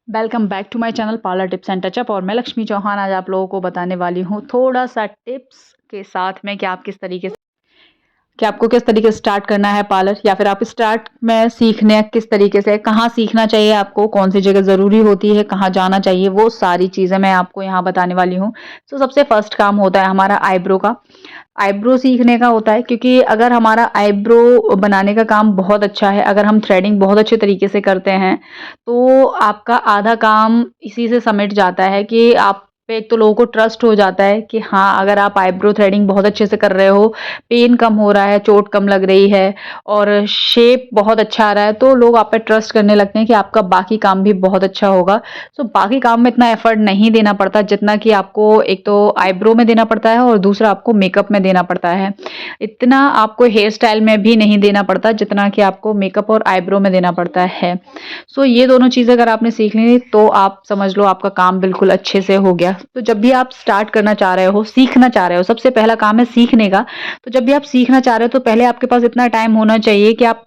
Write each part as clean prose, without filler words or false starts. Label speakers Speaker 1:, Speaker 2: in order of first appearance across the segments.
Speaker 1: Welcome back to my channel parlour tips and touch up. और मैं लक्ष्मी चौहान आज आप लोगों को बताने वाली हूँ थोड़ा सा टिप्स के साथ में कि आपको किस तरीके से स्टार्ट करना है पार्लर, या फिर आप स्टार्ट में सीखने किस तरीके से, कहाँ सीखना चाहिए आपको, कौन सी जगह ज़रूरी होती है, कहाँ जाना चाहिए, वो सारी चीज़ें मैं आपको यहाँ बताने वाली हूँ। तो सबसे फर्स्ट काम होता है हमारा आईब्रो का। आईब्रो सीखने का होता है, क्योंकि अगर हमारा आईब्रो बनाने का काम बहुत अच्छा है, अगर हम थ्रेडिंग बहुत अच्छे तरीके से करते हैं, तो आपका आधा काम इसी से समिट जाता है कि आप पे एक तो लोगों को ट्रस्ट हो जाता है कि हाँ, अगर आप आईब्रो थ्रेडिंग बहुत अच्छे से कर रहे हो, पेन कम हो रहा है, चोट कम लग रही है और शेप बहुत अच्छा आ रहा है, तो लोग आप पे ट्रस्ट करने लगते हैं कि आपका बाकी काम भी बहुत अच्छा होगा। सो बाकी काम में इतना एफर्ट नहीं देना पड़ता जितना कि आपको एक तो आईब्रो में देना पड़ता है और दूसरा आपको मेकअप में देना पड़ता है। इतना आपको हेयर स्टाइल में भी नहीं देना पड़ता जितना कि आपको मेकअप और आईब्रो में देना पड़ता है। सो ये दोनों चीज़ें अगर आपने सीख ली तो आप समझ लो आपका काम बिल्कुल अच्छे से हो गया। तो जब भी आप स्टार्ट करना चाह रहे हो, सीखना चाह रहे हो, सबसे पहला काम है सीखने का। तो जब भी आप सीखना चाह रहे हो तो पहले आपके पास इतना टाइम होना चाहिए कि आप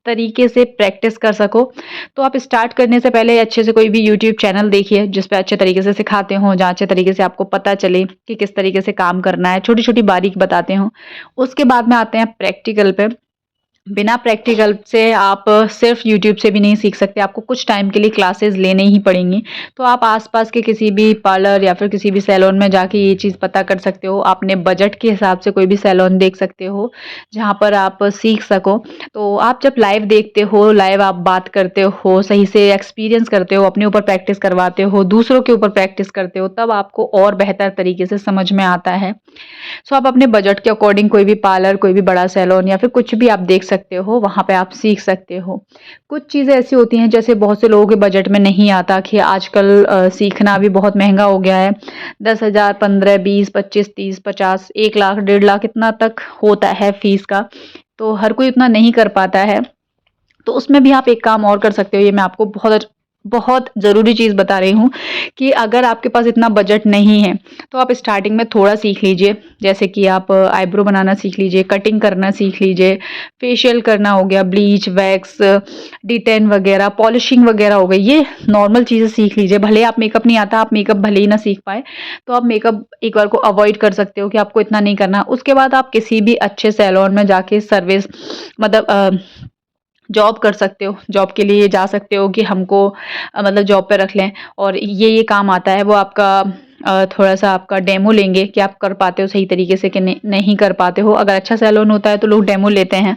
Speaker 1: तरीके से प्रैक्टिस कर सको। तो आप स्टार्ट करने से पहले अच्छे से कोई भी यूट्यूब चैनल देखिए जिस पे अच्छे तरीके से सिखाते हों, जहाँ अच्छे तरीके से आपको पता चले कि किस तरीके से काम करना है, छोटी-छोटी बारीक बताते हों। उसके बाद में आते हैं प्रैक्टिकल पे। बिना प्रैक्टिकल से आप सिर्फ यूट्यूब से भी नहीं सीख सकते, आपको कुछ टाइम के लिए क्लासेस लेने ही पड़ेंगी। तो आप आसपास के किसी भी पार्लर या फिर किसी भी सैलून में जाके ये चीज़ पता कर सकते हो। अपने बजट के हिसाब से कोई भी सैलून देख सकते हो जहाँ पर आप सीख सको। तो आप जब लाइव देखते हो, लाइव आप बात करते हो, सही से एक्सपीरियंस करते हो, अपने ऊपर प्रैक्टिस करवाते हो, दूसरों के ऊपर प्रैक्टिस करते हो, तब आपको और बेहतर तरीके से समझ में आता है। सो आप अपने बजट के अकॉर्डिंग कोई भी पार्लर, कोई भी बड़ा सैलून या फिर कुछ भी आप देख सकते हो, वहाँ पे आप सीख सकते हो। कुछ चीज़ें ऐसी होती हैं जैसे बहुत से लोगों के बजट में नहीं आता कि आजकल सीखना भी बहुत महँगा हो गया है। 10,000, 15, 20, 25, 30, 50, 1 लाख, 1.5 लाख इतना तक होता है फीस का। तो हर कोई इतना नहीं कर पाता है। तो उसमें भी आप एक काम और कर सकते हो, ये मैं आपको बहुत बहुत ज़रूरी चीज़ बता रही हूँ कि अगर आपके पास इतना बजट नहीं है, तो आप स्टार्टिंग में थोड़ा सीख लीजिए। जैसे कि आप आईब्रो बनाना सीख लीजिए, कटिंग करना सीख लीजिए, फेशियल करना हो गया, ब्लीच, वैक्स, डिटेन वगैरह, पॉलिशिंग वगैरह हो गई, ये नॉर्मल चीज़ें सीख लीजिए। भले आप मेकअप नहीं आता, आप मेकअप भले ही ना सीख पाए, तो आप मेकअप एक बार को अवॉइड कर सकते हो कि आपको इतना नहीं करना। उसके बाद आप किसी भी अच्छे सैलून में जाके सर्विस मतलब जॉब कर सकते हो। जॉब के लिए जा सकते हो कि हमको मतलब जॉब पे रख लें और ये काम आता है। वो आपका थोड़ा-सा आपका डेमो लेंगे कि आप कर पाते हो सही तरीके से कि नहीं कर पाते हो। अगर अच्छा सैलून होता है तो लोग डेमो लेते हैं।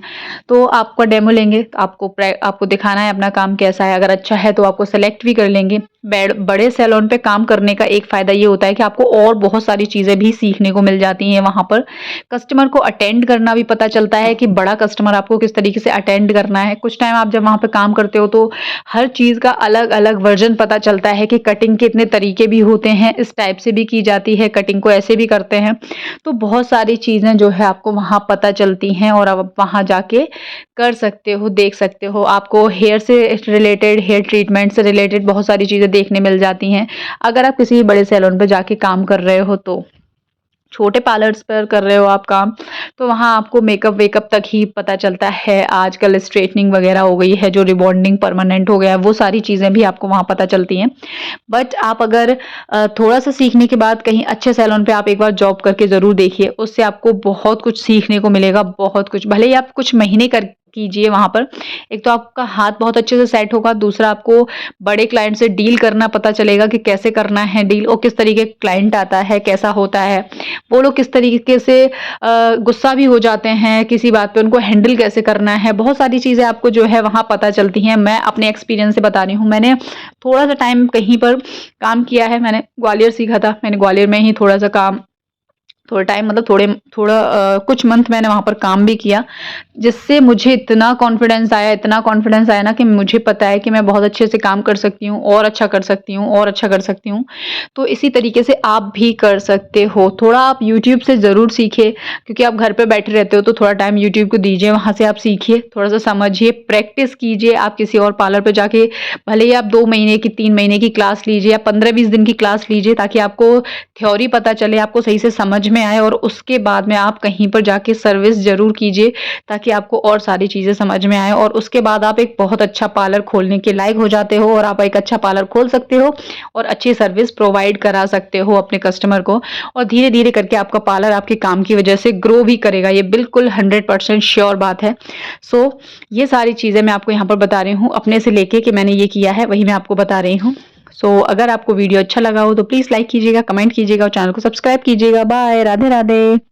Speaker 1: तो आपका डेमो लेंगे, तो आपको दिखाना है अपना काम कैसा है। अगर अच्छा है तो आपको सेलेक्ट भी कर लेंगे। बड़े सैलून पे काम करने का एक फ़ायदा ये होता है कि आपको और बहुत सारी चीज़ें भी सीखने को मिल जाती हैं वहाँ पर। कस्टमर को अटेंड करना भी पता चलता है कि बड़ा कस्टमर आपको किस तरीके से अटेंड करना है। कुछ टाइम आप जब वहाँ पे काम करते हो तो हर चीज़ का अलग-अलग वर्ज़न पता चलता है कि कटिंग के इतने तरीके भी होते हैं, इस टाइप से भी की जाती है, कटिंग को ऐसे भी करते हैं। तो बहुत सारी चीज़ें जो है आपको वहाँ पता चलती हैं और आप वहाँ जाके कर सकते हो, देख सकते हो। आपको हेयर से रिलेटेड, हेयर ट्रीटमेंट से रिलेटेड बहुत सारी चीज़ें देखने मिल जाती हैं, अगर आप किसी बड़े सैलून पे जाके काम कर रहे हो तो। छोटे पार्लर्स पर कर रहे हो आप काम, तो वहाँ आपको मेकअप वेकअप तक ही पता चलता है। आजकल स्ट्रेटनिंग वगैरह हो गई है, जो रिबॉन्डिंग परमानेंट हो गया है, वो सारी चीज़ें भी आपको वहाँ पता चलती हैं। बट आप अगर थोड़ा-सा सीखने के बाद कहीं अच्छे सैलून पे आप एक बार जॉब करके ज़रूर देखिए, उससे आपको बहुत कुछ सीखने को मिलेगा, बहुत कुछ। भले ही आप कुछ महीने कर कीजिए वहाँ पर, एक तो आपका हाथ बहुत अच्छे से सेट होगा, दूसरा आपको बड़े क्लाइंट से डील करना पता चलेगा कि कैसे करना है डील और किस तरीके का क्लाइंट आता है, कैसा होता है। वो लोग किस तरीके से गुस्सा भी हो जाते हैं किसी बात पे, उनको हैंडल कैसे करना है। बहुत सारी चीज़ें आपको जो है वहाँ पता चलती हैं। मैं अपने एक्सपीरियंस से बता रही हूँ। मैंने थोड़ा-सा टाइम कहीं पर काम किया है, मैंने ग्वालियर सीखा था। मैंने ग्वालियर में ही थोड़ा-सा काम, थोड़ा टाइम मतलब कुछ मंथ मैंने वहाँ पर काम भी किया, जिससे मुझे इतना कॉन्फिडेंस आया ना कि मुझे पता है कि मैं बहुत अच्छे से काम कर सकती हूँ और अच्छा कर सकती हूँ और अच्छा कर सकती हूँ। तो इसी तरीके से आप भी कर सकते हो। थोड़ा आप यूट्यूब से ज़रूर सीखिए, क्योंकि आप घर पे बैठे रहते हो तो थोड़ा टाइम यूट्यूब को दीजिए, वहाँ से आप सीखिए, थोड़ा-सा समझिए, प्रैक्टिस कीजिए। आप किसी और पार्लर पे जाके भले ही आप 2 महीने की, 3 महीने की क्लास लीजिए या 15-20 दिन की क्लास लीजिए, ताकि आपको थ्योरी पता चले, आपको सही से समझ में में आए और उसके बाद में आप कहीं पर जाके सर्विस ज़रूर कीजिए, ताकि आपको और सारी चीज़ें समझ में आएँ और उसके बाद आप एक बहुत अच्छा पार्लर खोलने के लायक हो जाते हो और आप एक अच्छा पार्लर खोल सकते हो और अच्छी सर्विस प्रोवाइड करा सकते हो अपने कस्टमर को। और धीरे-धीरे करके आपका पार्लर आपके काम की वजह से ग्रो भी करेगा, ये बिल्कुल 100% श्योर बात है। सो ये सारी चीज़ें मैं आपको यहाँ पर बता रही हूँ, अपने से लेके कि मैंने ये किया है, वही मैं आपको बता रही हूँ। सो अगर आपको वीडियो अच्छा लगा हो तो प्लीज़ लाइक कीजिएगा, कमेंट कीजिएगा और चैनल को सब्सक्राइब कीजिएगा। बाय, राधे-राधे।